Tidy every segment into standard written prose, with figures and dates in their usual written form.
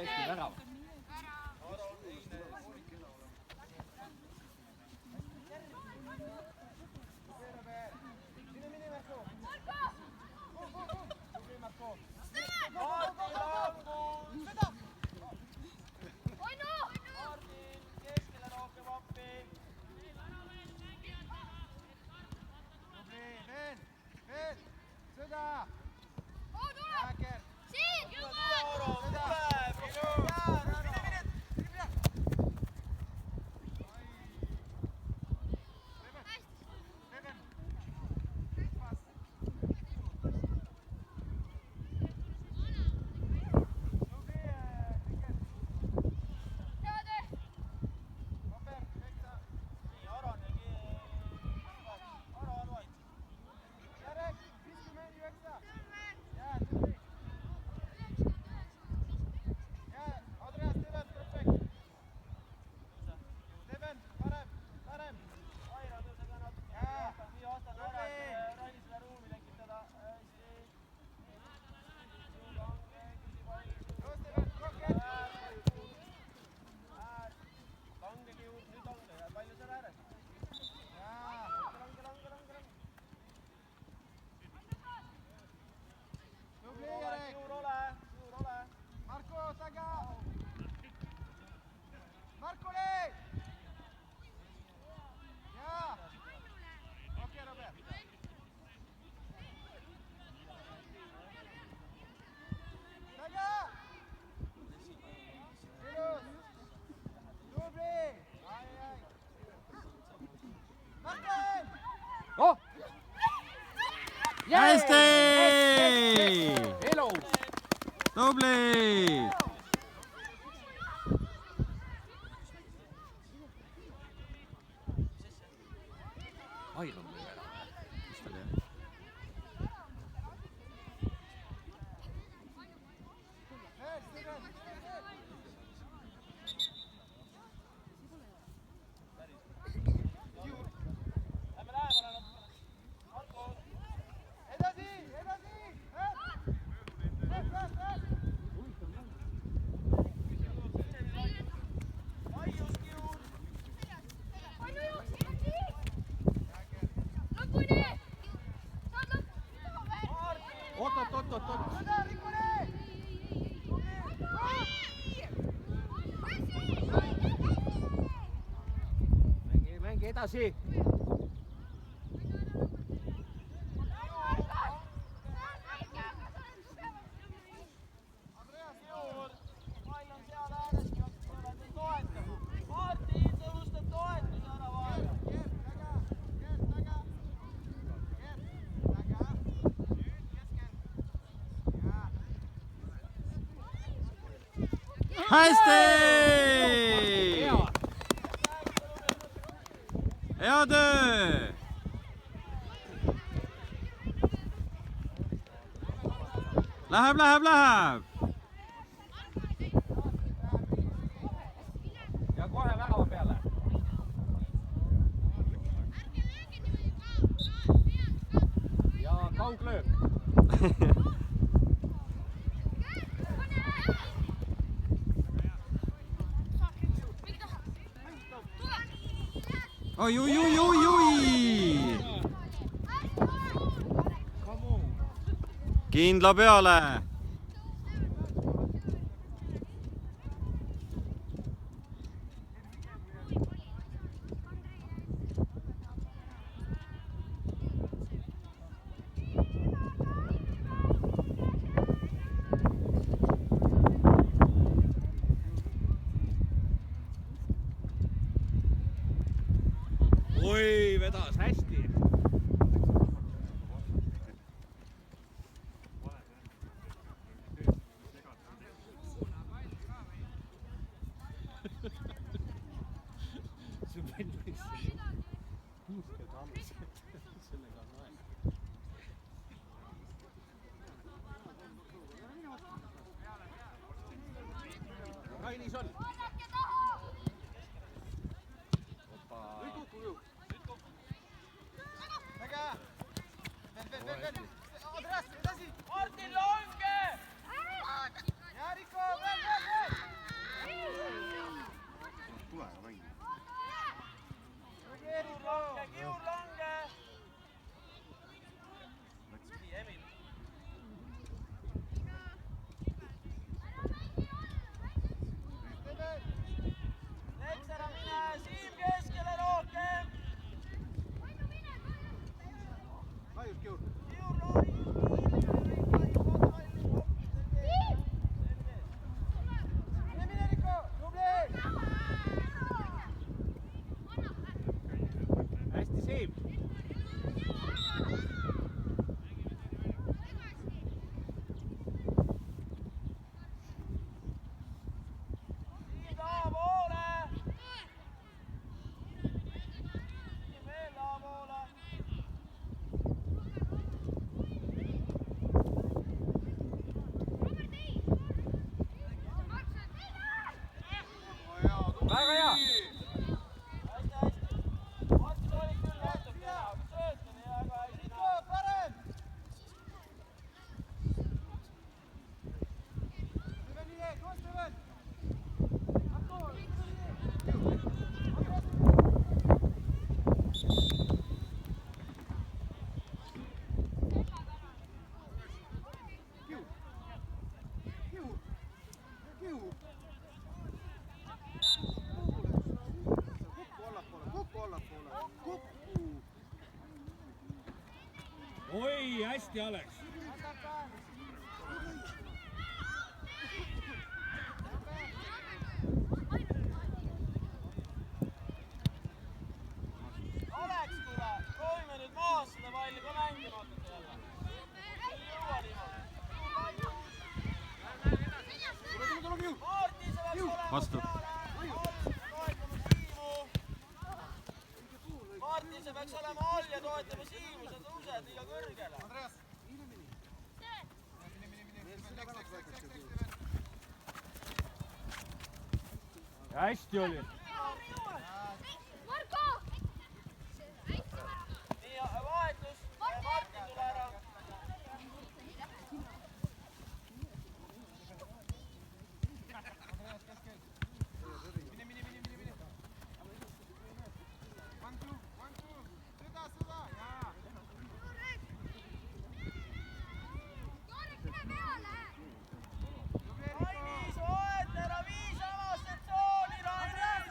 hästi värav. Siin! Sõda! Edasi! Hästi! Hea töö! Läheb! Ja kohe värava peale. Ja kauglööb. Oi! Kindla peale! Oi, vedas hästi. See on palju isegi. 60 alused. Sellega on aeg. Rainis on. Martin Longe! Ja Riko, veel! Tule ära mängi. Kiur Longe! Nii, Emil. Leks ära mine, Siim keskele rohkem! Kiur. Kiur Longe! Hästi, Siim. Siim taha poole! Siim veel taha poole! Väga hea. Oi, hästi, Alex. Alex, kuule, proovime nüüd maas seda palli ka mängima hakata jälle. Ei jõua niimoodi. Marti, see peaks olema Vastu. peale. Toetame Siimu. Marti, see peaks olema all ja toetame Siimu, sa tõused liiga kõrgele. Ja hästi oli. Nii, vahetus. Martin, tule ära. Rainis, oeta ära, vii samasse tsooni, Rainis!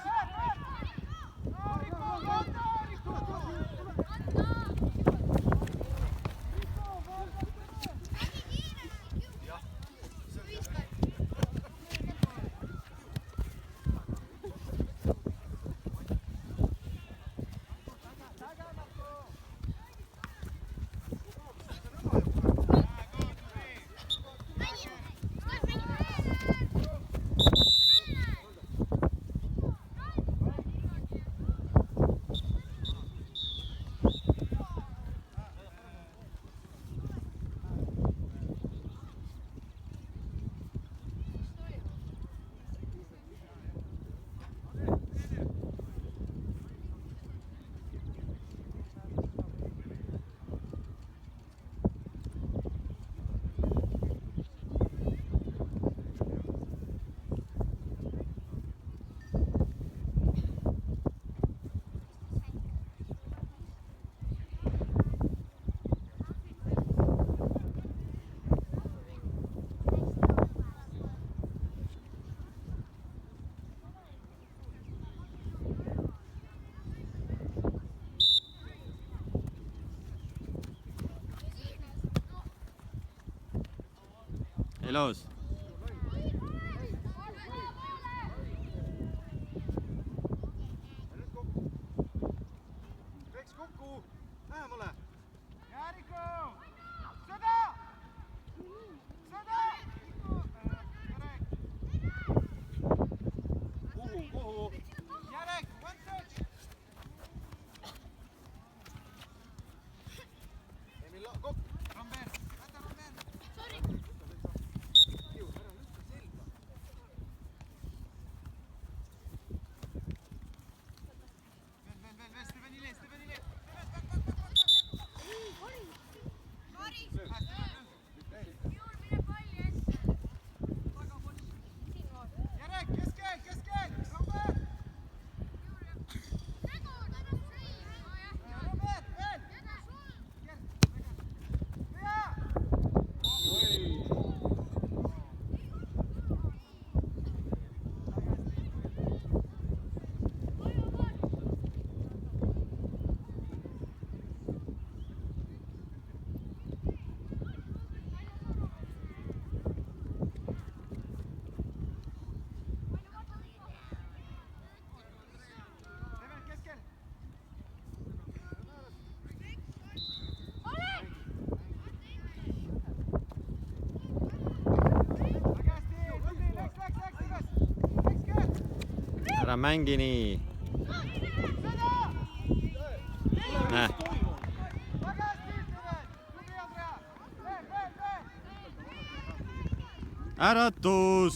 ilus. Reks kokku! Lähemale! Järiko! Sõda! Sõda! Järek! Kuhu? Järek! One touch! Emil, kokk! Ramber! Võta Ramber! Kiu, ära lükka selga. Veel, Stefanile! Järek, keskel! Ramber! Robert, veel! Hea! Steven, keskel! Väga hästi! Tubli! Läks, Steven! Ära mängi nii. Sõda! Näe. Väga hästi, Steven! Tubli, Andrea! Veel! Äratus.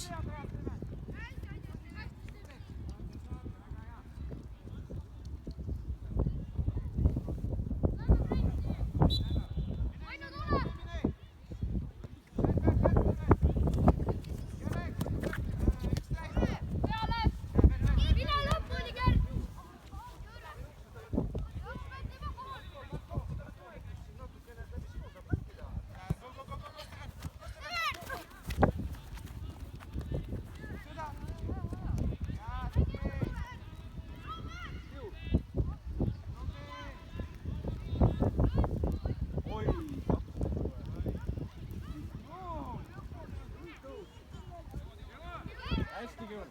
Hästi küll.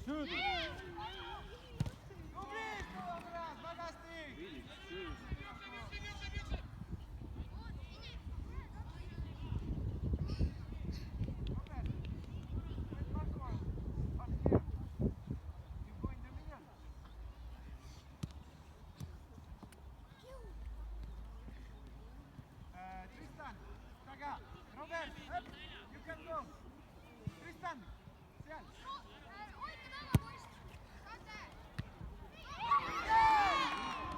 söödud. tubli, kurat, väga hästi. Tristan, taga, Robert, up, you can go. Tristan, seal.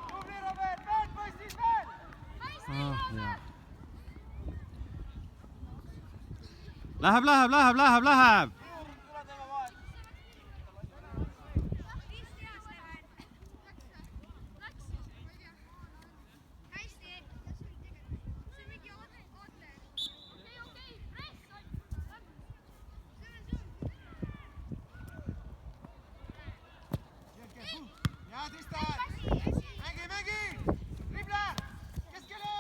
Tubli, Robert, veel poisid, veel. Läheb. Tule teeme vahet. Ja, Tristan, mängi, dribla, keskele.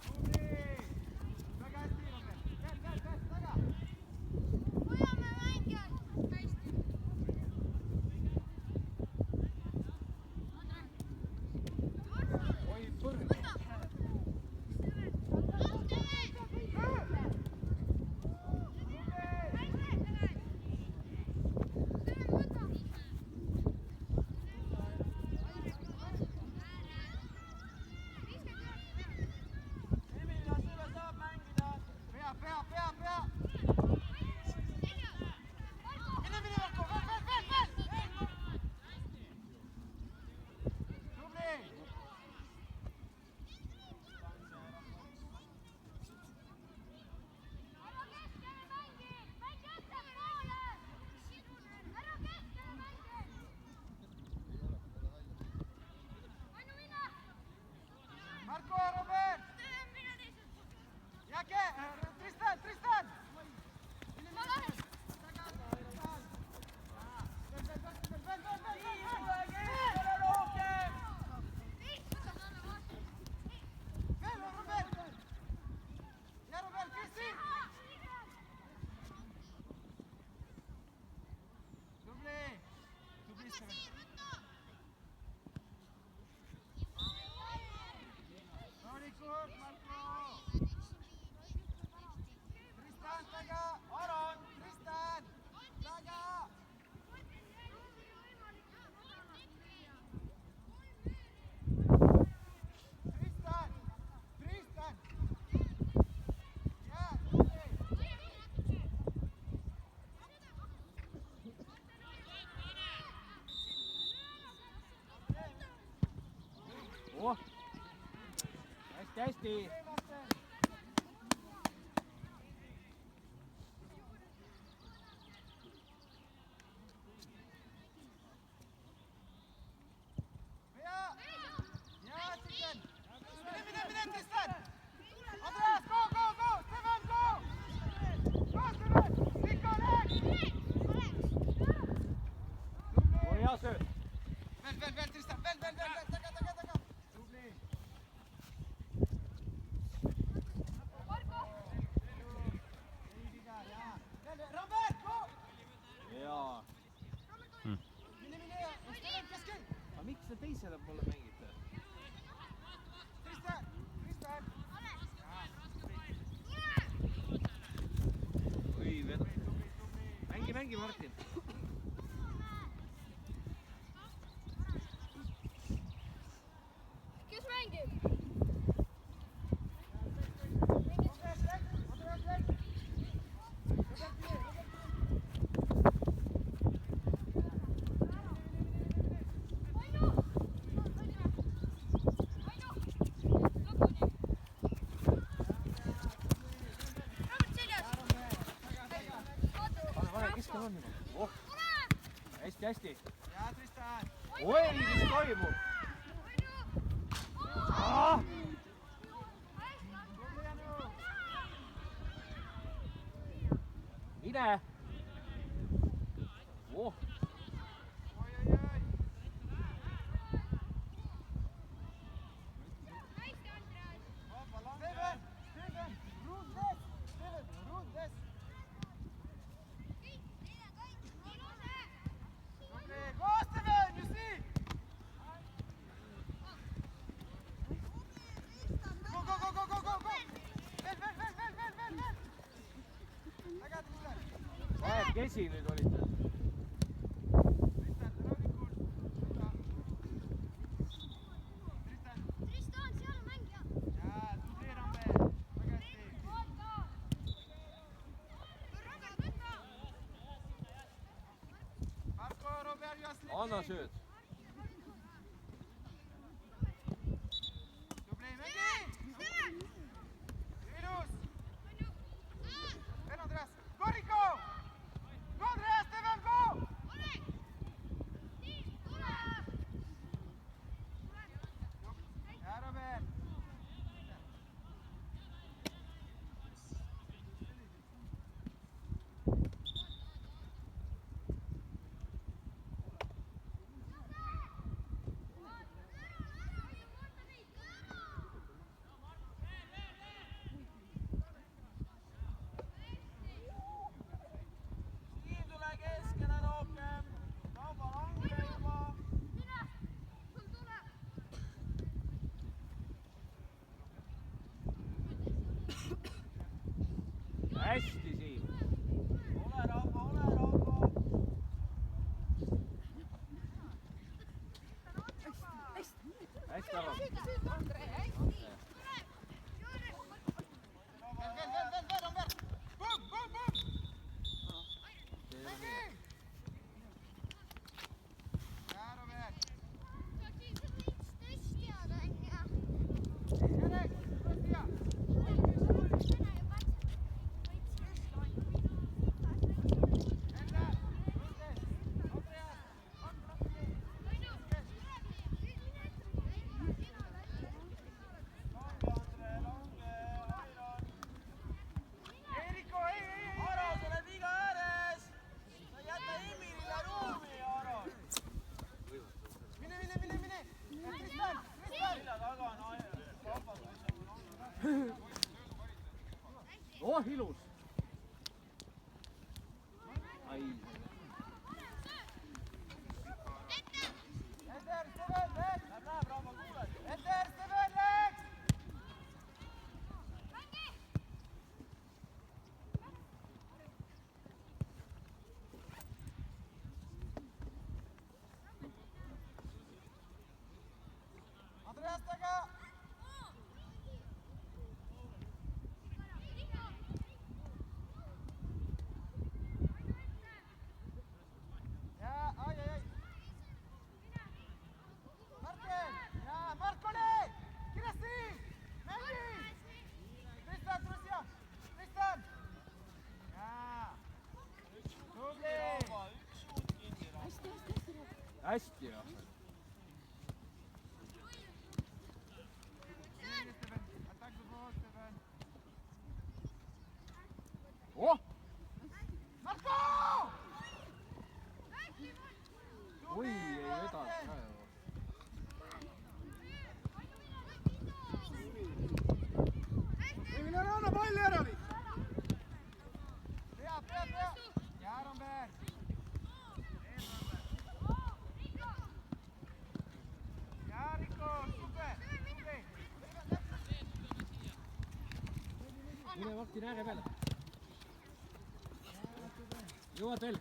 Tubli, väga hästi, Robert, veel, taga. Oi, põrg. Emil, kas üle saab mängida? Pea. Mine, Marko, veel. Tubli. Marko, Robert. Jake, Tristan. Ole rohkem! Veel, Robert. Ja, Robert, Kristi. Tubli, rahulikult, Marko. Tristan, taga, Aron, Tristan, taga. Tristan. Ja, tubli. Oh. Hästi. Ja, Tristan. Mine, Tristan. Andreas, go. Steven, go. Go, Steven. Mikko, läks. Oi, hea sööd. Veel, Tristan. Veel. Taga. Tubli. Ei viga, jaa. Robert, go. Jaa. Mine. Steven, keskel. Aga miks te teisele poole mängite? Tristan. Oi, vend. Mängi, Martin. Kes mängib? Andreas, läks. Keskel on niimoodi. Oh. Hästi. Ja, Tristan. Oi, mis toimub? Mine. Oh. Oi. Vaba Tristan. kahekesi nüüd olite. Tristan, rahulikult. Tristan. Jaa, tubli Rambert. Väga hästi. Marko, Robert, Jaslik. Anna sööd. Tubli, mängi! Ilus! Veel Andreas! Go, Rico! Go, Andreas, Steven, go! Hea, Robert! Siin tule keskele rohkem. Kauba lange juba. Hästi, Siim. Ole rahva, ole rahva. Hästi arvab. Veel, Robert! Boom, boom, boom! Mängi! Hea, Robert! Järek, tule siia! Enda! Andreas! Lange, Andre, lange. Airon. Eriko, ei! Aro, sa oled liiga ääres. Sa ei jäta Emirile ruumi, Aro. Mine! Tristan! Selja taga on kauba. Oh, ilus. Ai. Ender, Steven, läks! Läheb, rahva, kuuled. Ender, Steven, läks! Andreas taga! Jaa, ai! Martin! Jaa, Markole! Kiiresti! Mängi! Tristan, tule siia! Tristan! Jaa! Tubli! Rahva, üks suut kinni, rahva. Hästi, jah. Steven, attack the ball, Steven! Oh! Marko! Oi, ei vedanud ka ju. Emiliano, anna palli ära nüüd! Pea! Jaa, Rambert! Jaa, Rico, super! Tubli! Mine Martin ääre peale. Jõuad veel?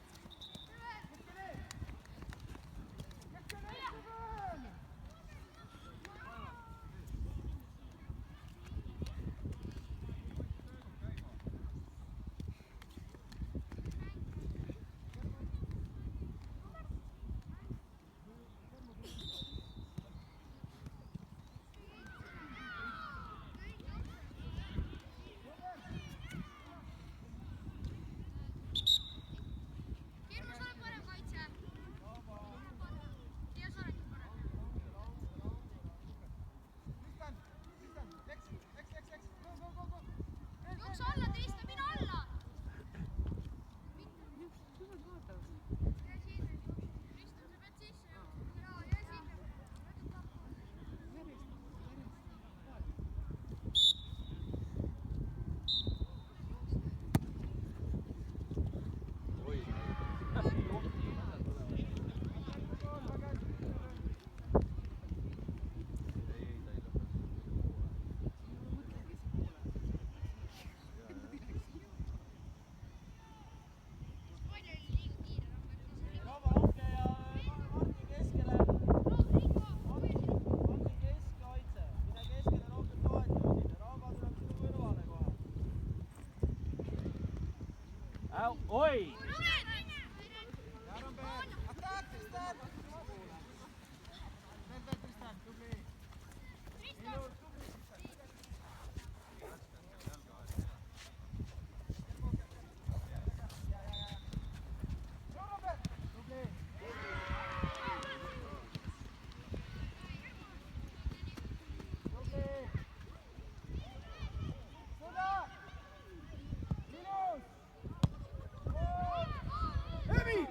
Oi! Jaronberg, attack, Tristan! Tristan, tubli! Minur, tubli, Tristan! Jaronberg, tubli! Tubli! Suda! Minus! Heavy!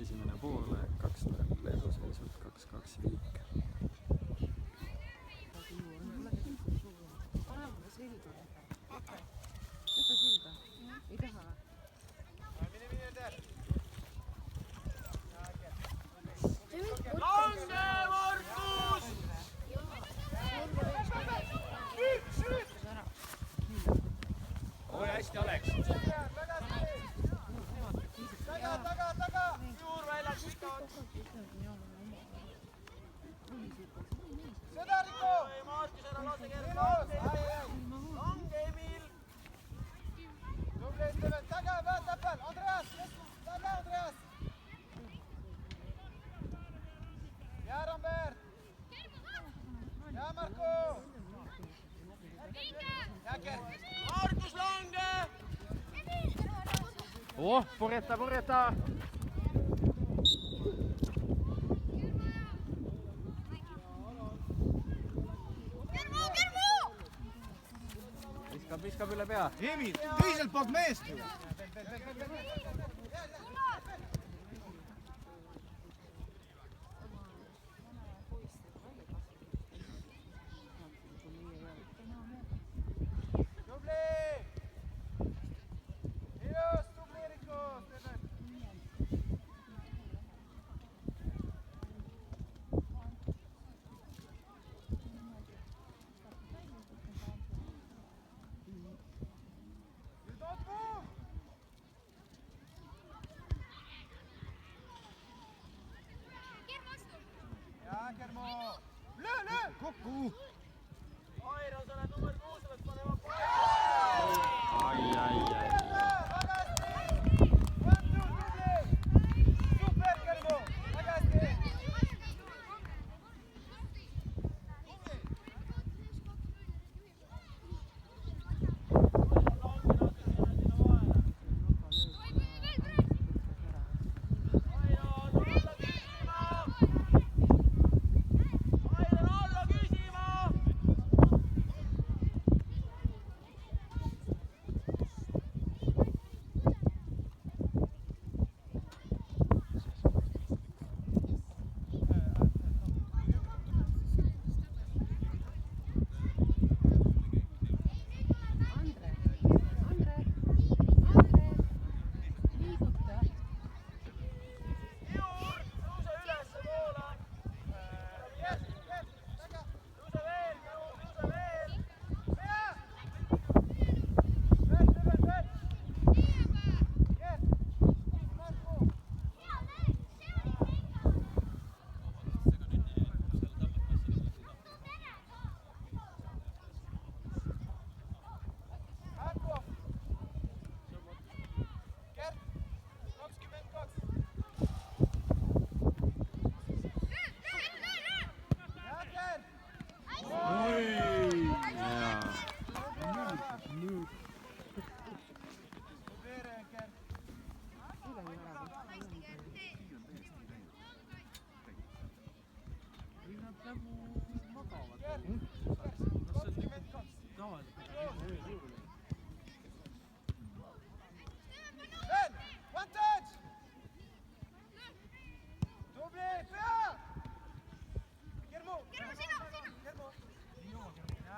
Esimene poolaeg 2-0 Leedu seisult 2-2 viik. Lange, Markus! Oi, hästi, Alex! Taga! Juurväljak, pikad! Seda, Rico! Oi, Markus, ära lase kerge! Minus! Lange, Emil! Tubli, Steven, taga, täpel! Andreas! Taga, Andreas! Ja, Rambert! Ja, Marko! Ja, Kert! Markus, lange! Purjeta! Viskab üle pea. Emil, teiselt poolt meest ju! Tubli! Minus, tubli, Rico! Steven! You don't move! Ja, Kermo! Löö! Kokku! Airon, sa oled number 6, pead panema Ai. Super, Kermo! Väga hästi!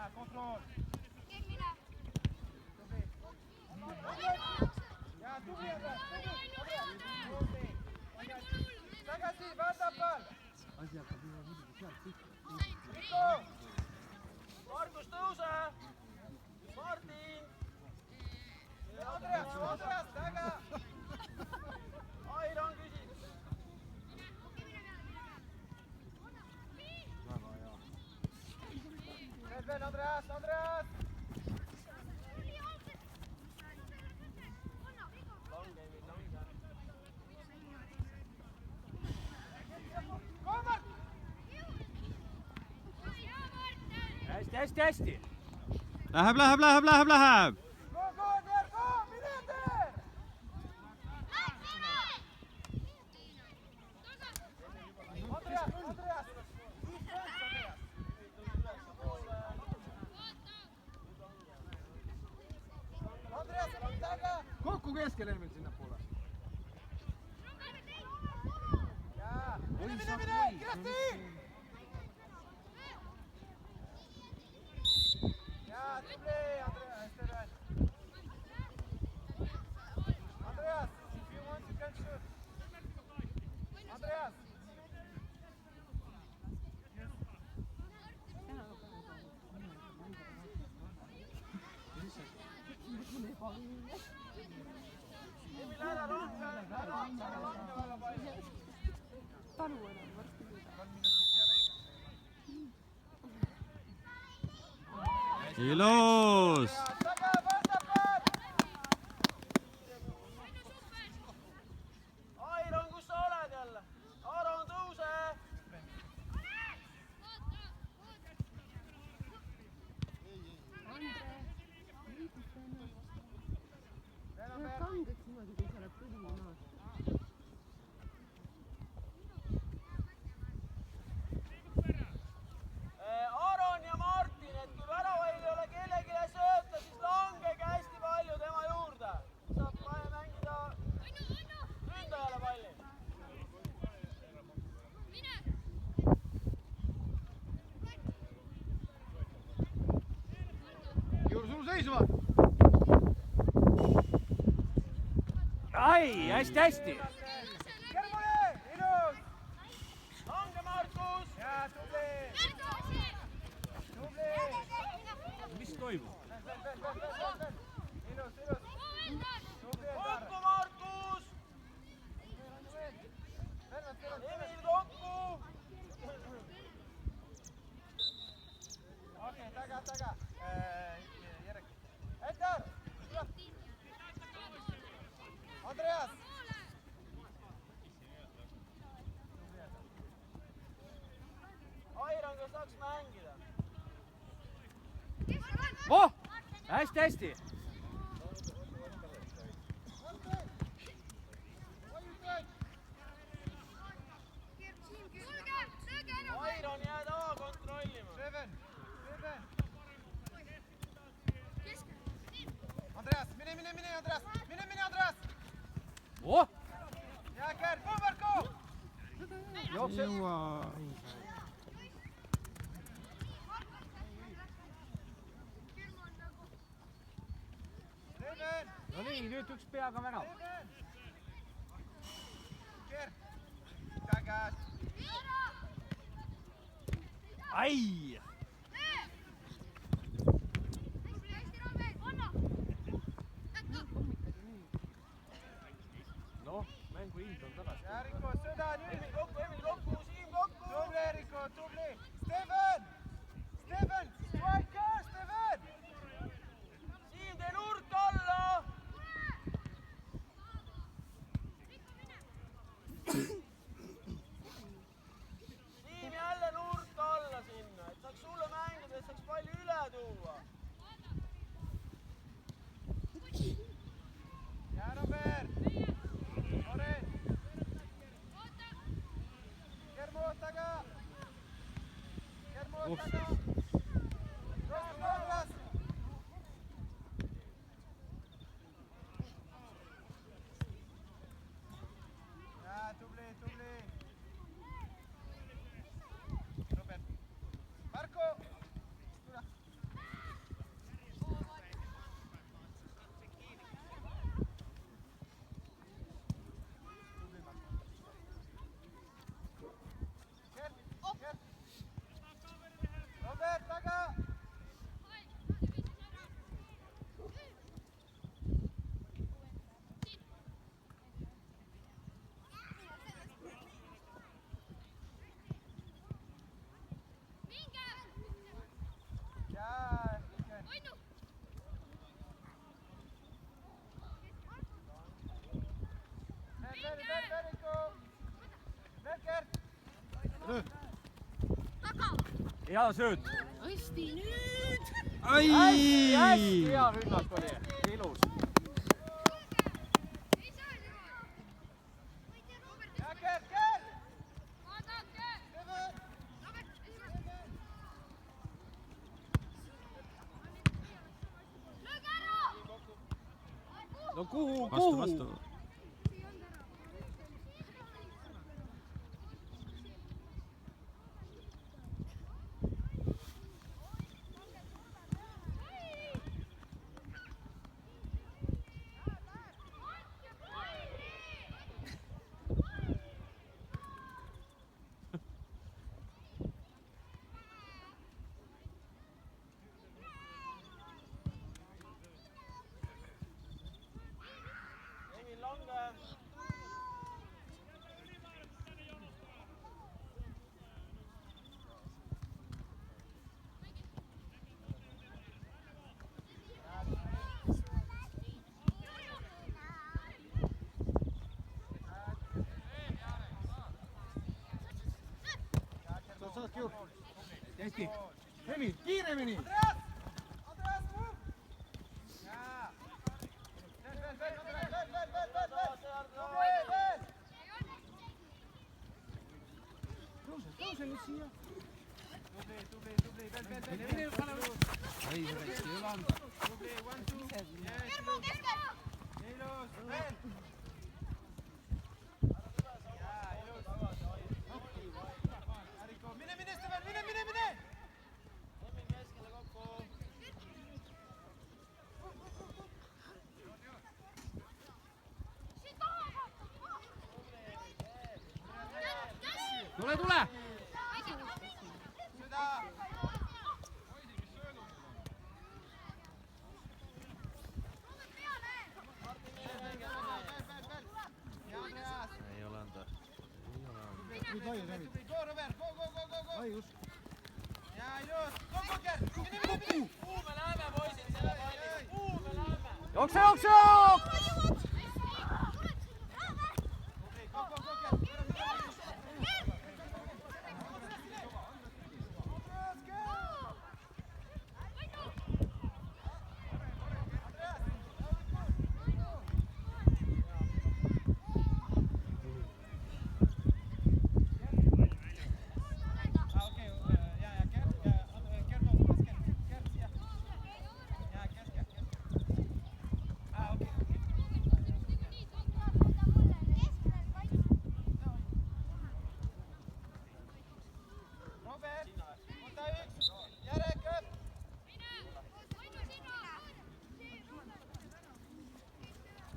Hea kontroll. Hea tubli Andres. Tagasi, vasapal. asi hakkab juba muidugi sealt pihta. Riko. Markus, tõuse! Martin! Andreas, taga. Airon küsib. Väga hea. Veel, Andreas. Kolmand! Hästi! Läheb! Go, Teer, go! Mine, Teer! Andreas! Andreas, on taga! Kokku keskele Emil sinnapoole. Jaa! Mine, kiiresti! Jaa, tubli, Andreas, Steven! Andreas, if you want you can shoot! Andreas! Emil, ära rohkem väga palju. Talu enam varsti mida. 3 minutit järelikult. Ilus! Taga, vasapal! Airon, kus sa oled jälle? Aron, tõuse! Kangeks niimoodi, kui sa oled põline maas. Aron ja Martin, et kui väravail ei ole kellelegi sööta, siis langege hästi palju tema juurde. Saab vaja mängida ründajale palli. Jõu sul seisma! Ai, hästi! Kermule, ilus! Lange, Markus! Jaa, tubli! Mis toimub? Veel. Ilus! Tubli, Edgar! Kokku, Markus! Emil, kokku! Okei, taga. Järg. Edgar! Andreas! Airon, kas saaks mängida? Oh! Hästi! Airon, jää taha kontrollima. Steven! Andreas, mine, Andreas! Mine, Andreas! Oh! Jää, Ker, go, Marko! Jõua! Steven! No nii, nüüd üks peaga värav. Steven! Ker! Tagas! Ai! Noh, mängu hind on tagasi. Ja Riko, sõda nüüd! Emil kokku, Siim kokku! Tubli, Riko, tubli! Steven! Striker, Steven! Siim, tee nurk alla! Siim, jälle nurk alla sinna, et saaks sulle mängida, et saaks palli üle tuua. Ja Robert! Oren! Kermo, taga! Douglas! Ja, tubli! Robert! Marko! Tule! hea sööt. hästi nüüd! hästi hea rünnak oli. Ilus. No kuhu? Vastu. Emil Lange. Saadki juurde. Hästi. Emil, kiiremini! Andreas, move! Jaa! Tõuse nüüd siia. Mine, Steven, mine! Emil keskele kokku. Tule! Ei ole anda. Nüüd laiali Emil. Go, Robert, go! Ai just. Jaa, ilus! Go, Gerd! Mine! Kuhu me läheme, poisid, selle palliga? Kuhu me läheme? Jookse!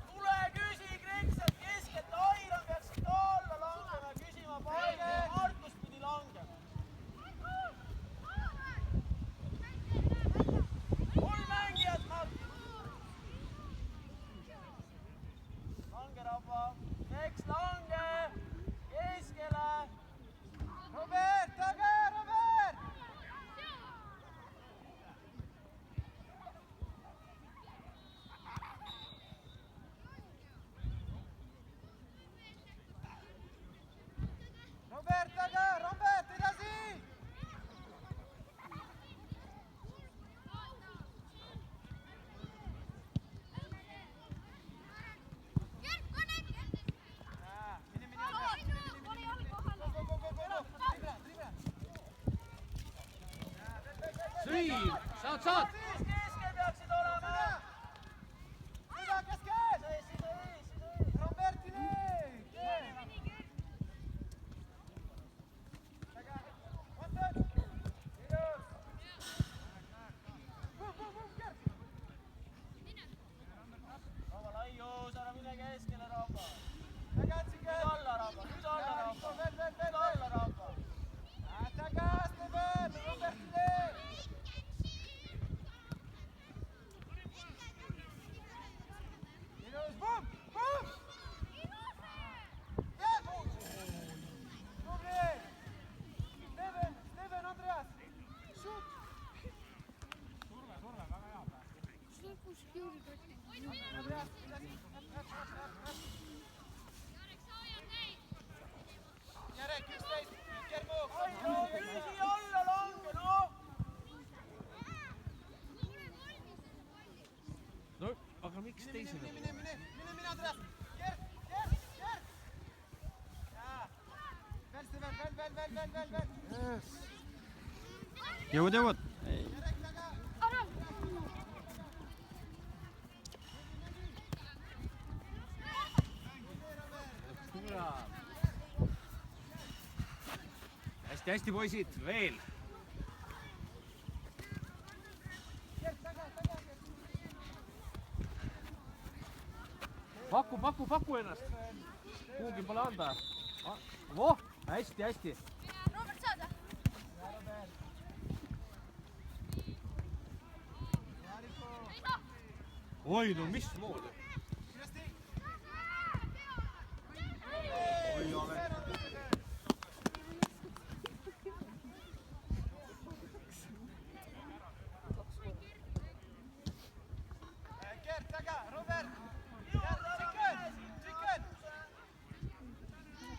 Tule küsi, Krikselt, keskelt Airam peaks ikka alla langema, küsima palli, Markus pidi langema. Mul mängijad, Martin. Lange, Rabba. Eks Lange, keskele. Robert, taga, Robert! Robert, taga, Robert, edasi! Süüd! Saad! Siis keskel peaksid olema. Sida, keskel! Seis. Robertini! Rabba laius, ära mine keskele, Rabba. Tagasi, Nüüd alla, Rabba, nüüd alla, Rabba. Nüüd alla, Rabba. taga, Steven, Robertini! jõud. Hästi, poisid, veel. Paku ennast. Kuhugi pole anda. Voh, hästi. Robert, saada? Oi, no mismoodi? Gert, taga, Robert! Chicken!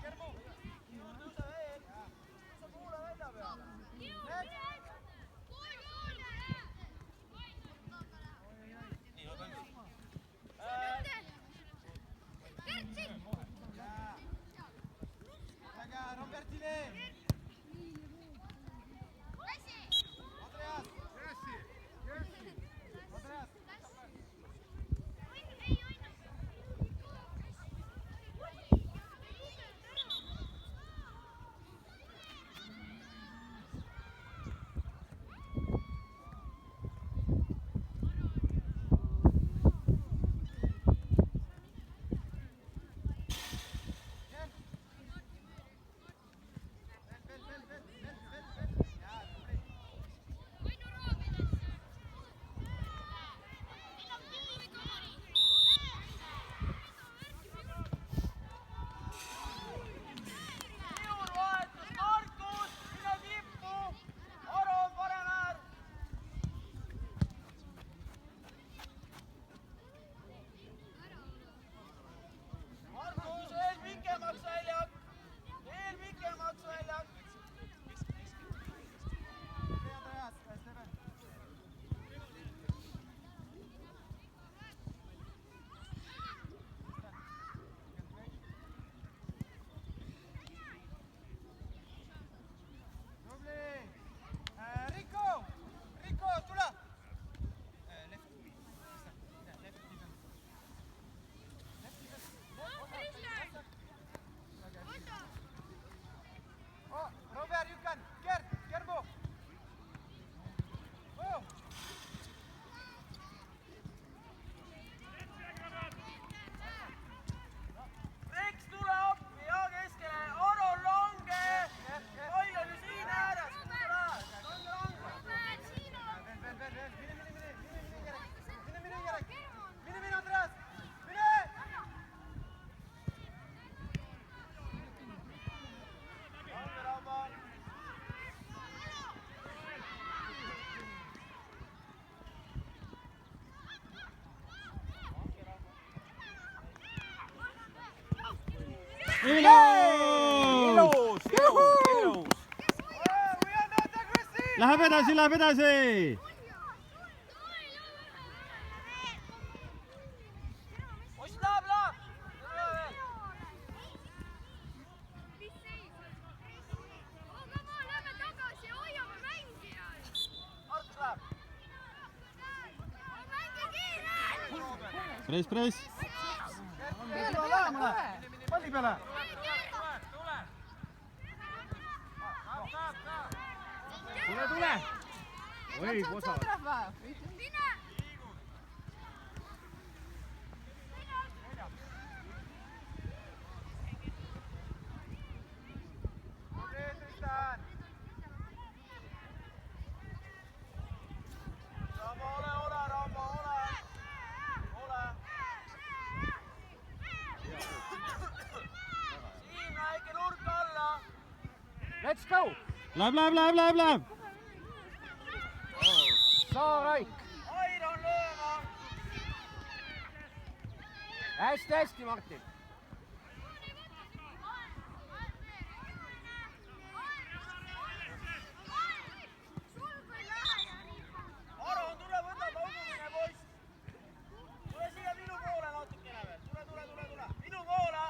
Kermu! Taga, Robertile! Andreas! Andreas! Rico, tule! Oh, Robert, you can. Gert, Gerbo. Oh. Riks, tule appi ja keskele. Aro lange. Pall on ju siin ääres. Mine, Andreas! Mine! Lange Ramba. Ilus! We are not aggressive! Läheb edasi. Poiss läheb. Markus läheb. Press. Palli peale! Tule! Oi, kosa. Tristan! Ramba, ole, Ramba, ole. Siim, väike nurk alla. Let's go! Läheb. Saaraik. Airon lööma. Hästi, Martin. Aron, tule võta taugumine, poiss. Tule siia minu poole natukene veel. Tule. Minu poole.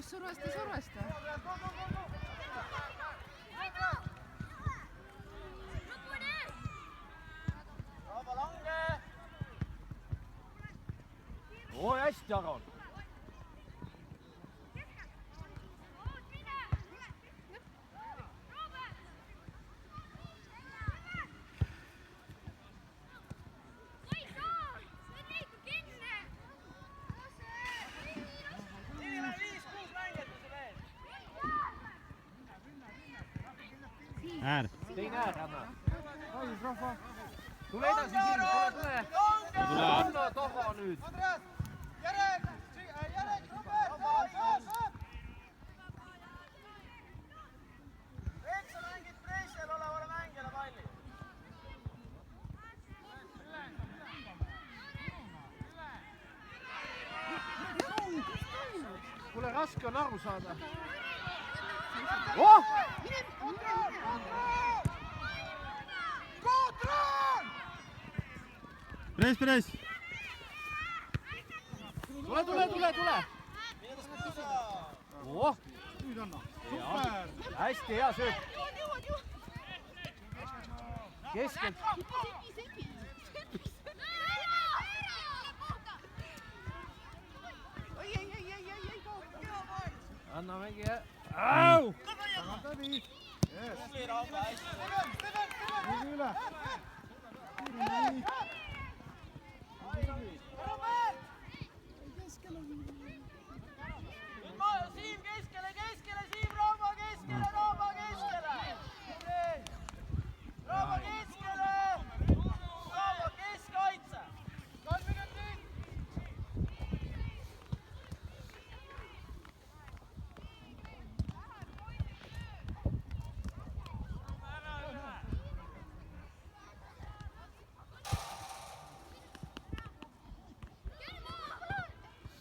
survesta. Rauvo lange. oi hästi, Aron. Sinilane 5-6 mängijat on sul ees. äär . Teine äär, anna. Tule edasi, Siim, tule. Lange. Anna taha nüüd. Andreas, Järek, Robert, saab. Reksa mängid pressil olevale mängijale palli. Kuule, raske on aru saada. Oh! Press . Tule. Oh! Hästi hea sööt. Keskelt. Anna mängija. Au! Tubli Rauvo, hästi. Siim keskele, Siim Rauvo keskele. Rauvo keskele, Rauvo keskkaitse. 3 minutit.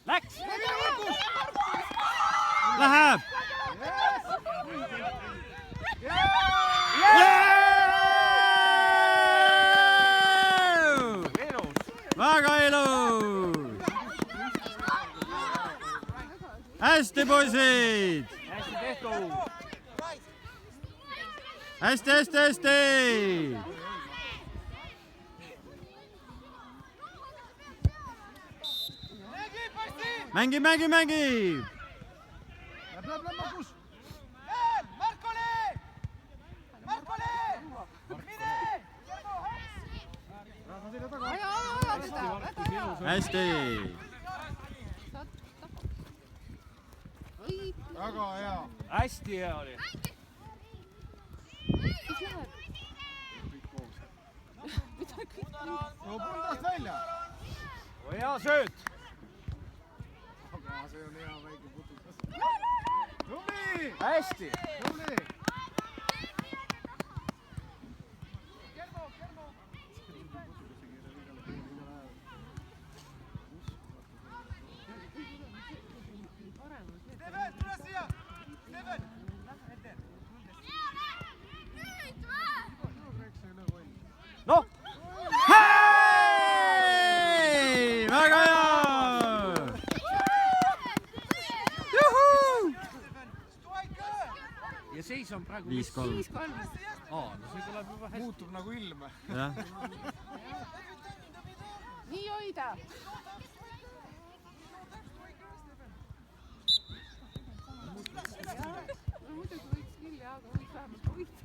Läks! Läheb! Väga ilus! Hästi, poisid! Hästi tehtud! Hästi! Mängi! Läheb, Markus. Markole! Mine! Hästi! Väga hea. Hästi hea oli! No pundast välja. Hea sööt! Aga see on hea väike putukas. Tubli! Hästi! Tubli! Steven, tule siia! Steven! Noh! Hei! Väga hea! Ja seis on praegu 5-3. no see tuleb juba hästi. Muutub nagu ilm. Jah. Nii hoida. Muidugi võiks küll jah, aga võiks vähemalt hoida.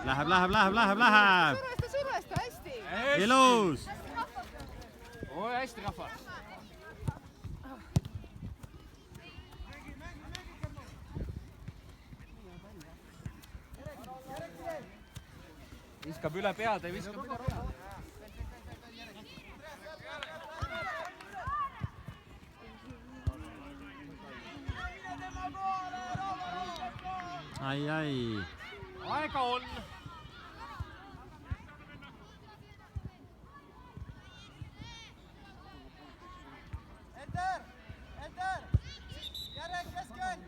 Läheb! Survesta, hästi! Ilus! Oi, hästi rahvas! Viskab üle peade, viskab üle peade. Ai. Aega on! Enter! Järek keskel!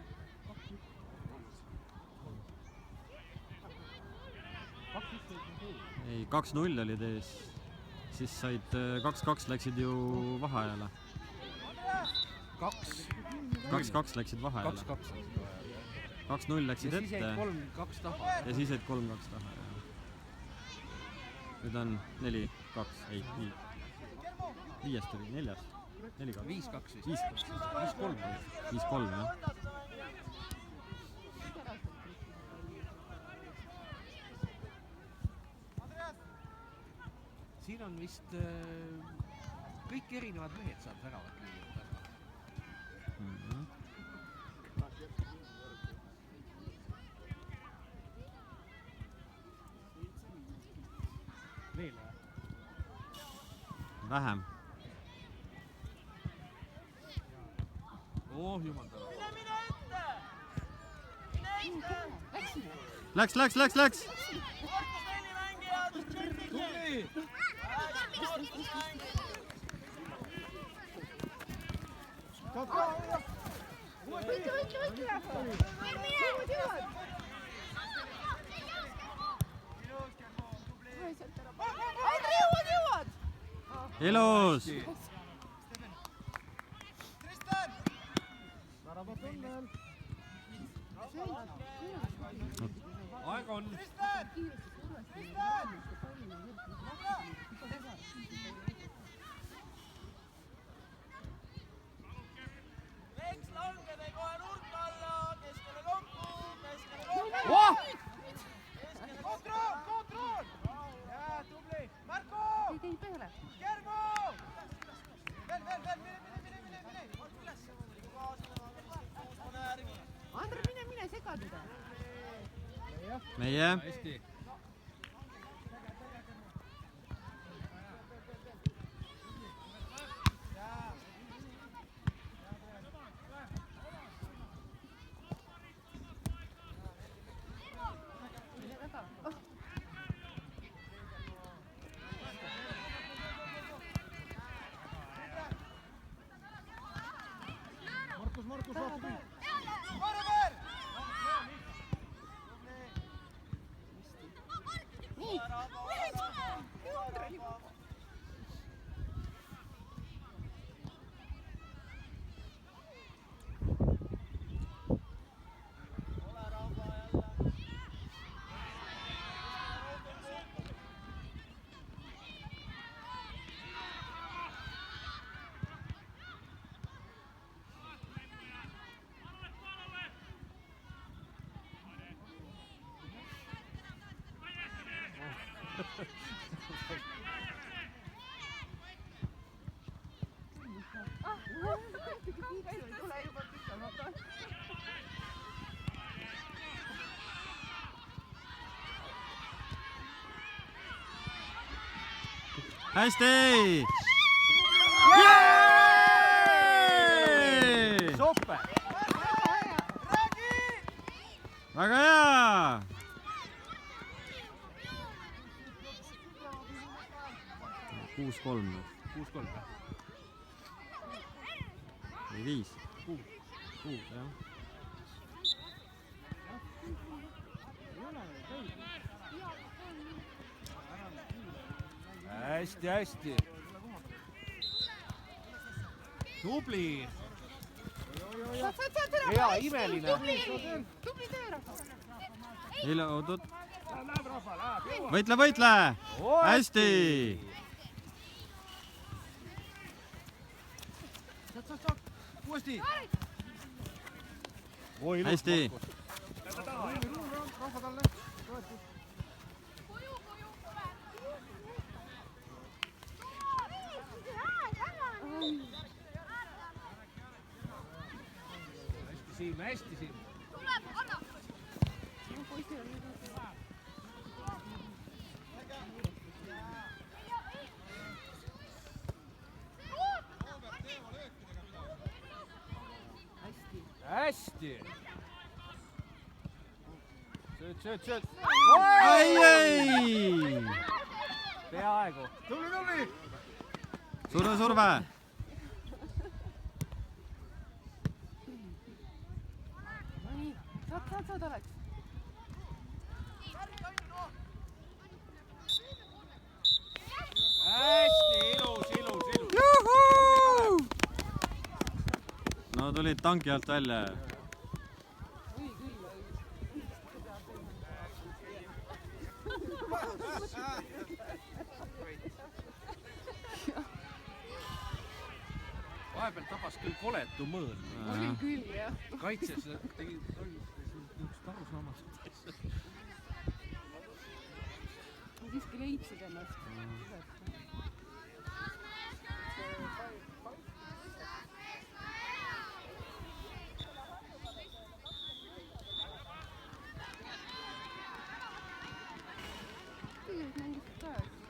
Ei, 2-0 olid ees. Siis said 2-2 läksid ju vaheajale. 2-2 läksid vahele. 2-0 läksid ja siis ette. jäid 3-2 taha. Ja siis jäid 3-2 taha. Nüüd on 4-2. Ei, 5 tuli, 4. 4-2. 5-2 siis. 5-3. 5-3, jah. Siin on vist kõik erinevad mehed saavad väravat lüüa. Veel või? Vähem. Oh, jumal täna. Mine ette! Mine ette! Läks! Markus Veli mängijad! Tubli! Ilus! Aeg on. Eks langede kohe nurka alla, keskele kokku, keskele kokku. Keskele kokku. Kontroll! Jaa, tubli! Marko! Ei peale. Kermo! Veel, mine! Andre, mine sega teda. Meie. Hästi. Markus, vaata küll! Varber! Nii. Andre, Hästi! Super! Väga hea! 6-3. 6-3. Või 5. 6, jah. Hästi. Tubli! Hea, imeline! Tubli töö, rahvas! Oot. Võitle! Hästi! Saad. Uuesti! Hästi! Rahva talle, toetus. Hästi siin. Hästi. Sööt. Ai! Peaaegu. Tubli! Surve! Nii, saad oleks. Hästi, ilus. Juhuu! no tulid tanki alt välja. Oi küll. Vahepeal tabas küll koletu mõõn. Oli küll, jah. Kaitses tegi niisugust arusaamast asja. Siiski leidsid ennast. Tegelikult mängisid ka.